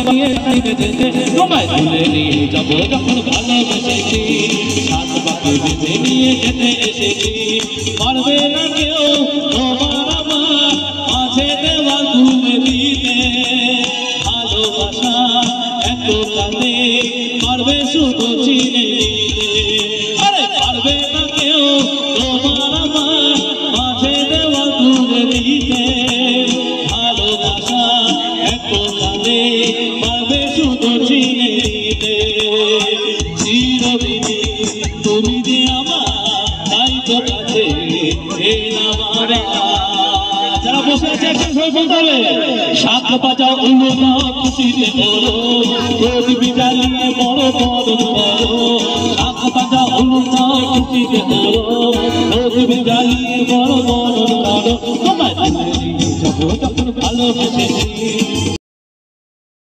নিয়ে যেতে তোমায় তুলে নিয়ে যাবো যখন ভালোবেসেছি সাত পাকে বেঁধে নিয়ে যেতে এসেছি পারবে না কেউ তোমার আমার মাঝে দেওয়াল তুলে দিতে ভালোবাসা এত কাঁদে পারবে শুধু চিনে দিতে আরে পারবে না কেউ তোমার আমার মাঝে দেওয়াল তুলে দিতে ভালোবাসা এত কাঁদে পারবে শুধু চিনে দিতে চিরদিনে তুমি যে আমার তাই তো কাছে যারা বসে আছে একটা সবাই বলতে হবে সাত বাজাও উল্লু দাও খুশিতে বলো প্রদীপ জ্বালিয়ে বড় বড় বলো সাত বাজাও উল্লু দাও খুশিতে বলো প্রদীপ জ্বালিয়ে বড় বড় বলো তোমায় তুলে নিয়ে যাবো যখন ভালোবেসেছি